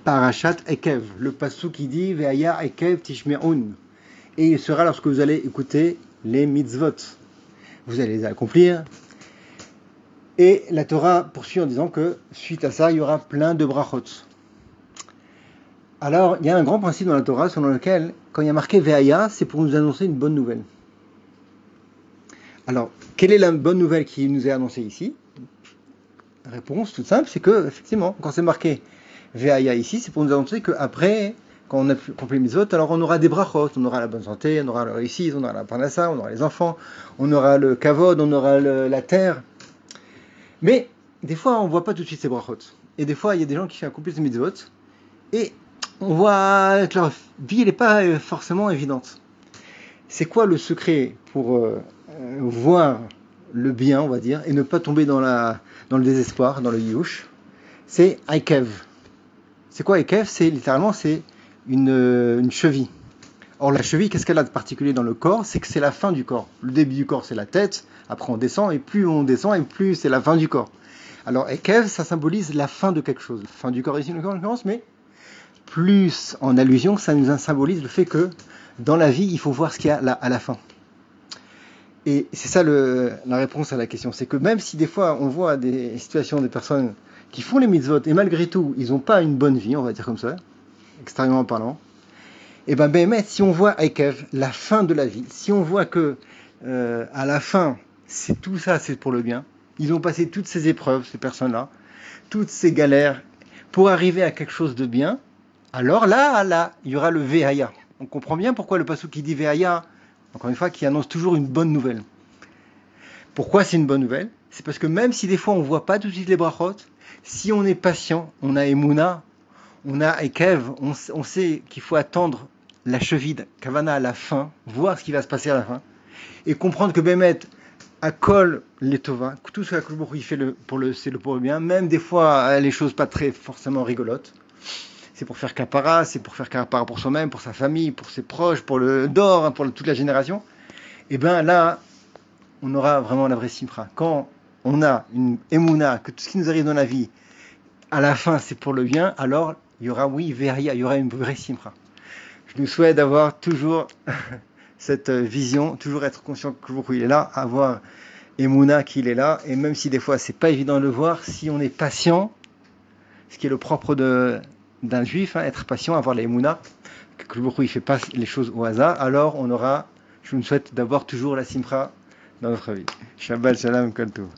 Parashat Ekev, le passouk qui dit Ve'aya Ekev Tishme'un. Et il sera lorsque vous allez écouter les mitzvot. Vous allez les accomplir. Et la Torah poursuit en disant que suite à ça, il y aura plein de brachot. Alors, il y a un grand principe dans la Torah selon lequel, quand il y a marqué Ve'aya, c'est pour nous annoncer une bonne nouvelle. Alors, quelle est la bonne nouvelle qui nous est annoncée ici? La réponse toute simple, c'est que, effectivement, quand c'est marqué Ve'aya ici, c'est pour nous annoncer qu'après, quand on a accompli les mitzvot, alors on aura des brachot, on aura la bonne santé, on aura la réussite, on aura la parnassa, on aura les enfants, on aura le kavod, on aura la terre. Mais, des fois, on ne voit pas tout de suite ces brachot. Et des fois, il y a des gens qui accomplissent les mitzvot, et on voit que leur vie n'est pas forcément évidente. C'est quoi le secret pour voir le bien, on va dire, et ne pas tomber dans le désespoir, dans le yush? C'est Ekev. C'est quoi Ekev? C'est littéralement une cheville. Or la cheville, qu'est-ce qu'elle a de particulier dans le corps? C'est que c'est la fin du corps. Le début du corps, c'est la tête, après on descend, et plus on descend, et plus c'est la fin du corps. Alors Ekev, ça symbolise la fin de quelque chose. Fin du corps ici, en l'occurrence, mais plus en allusion, ça nous symbolise le fait que dans la vie, il faut voir ce qu'il y a à la fin. Et c'est ça la réponse à la question. C'est que même si des fois on voit des situations des personnes qui font les mitzvot et malgré tout, ils n'ont pas une bonne vie, on va dire comme ça, extérieurement parlant, et ben si on voit Ekev, la fin de la vie, si on voit que à la fin, c'est tout ça, c'est pour le bien, ils ont passé toutes ces épreuves, ces personnes-là, toutes ces galères, pour arriver à quelque chose de bien, alors là, il y aura le Ve'aya. On comprend bien pourquoi le passouk qui dit Ve'aya, encore une fois, qui annonce toujours une bonne nouvelle. Pourquoi c'est une bonne nouvelle? C'est parce que même si des fois on ne voit pas tout de suite les brachot, si on est patient, on a Emouna, on a Ekev, on sait qu'il faut attendre la cheville Kavana à la fin, voir ce qui va se passer à la fin, et comprendre que Bémet accole les Tova, tout ce qu'il fait c'est pour le bien, même des fois les choses pas très forcément rigolotes. C'est pour faire kapara, c'est pour faire kapara pour soi-même, pour sa famille, pour ses proches, pour le dor, pour toute la génération. Et bien là, on aura vraiment la vraie simcha. Quand on a une émouna, que tout ce qui nous arrive dans la vie, à la fin c'est pour le bien, alors il y aura, oui, veria, il y aura une vraie simcha. Je nous souhaite d'avoir toujours cette vision, toujours être conscient que il est là, avoir émouna qu'il est là, et même si des fois c'est pas évident de le voir, si on est patient, ce qui est le propre d'un juif, être patient, avoir la émouna, que le il fait pas les choses au hasard, alors je nous souhaite d'avoir toujours la simcha dans notre vie. Shabbat shalom kol tov.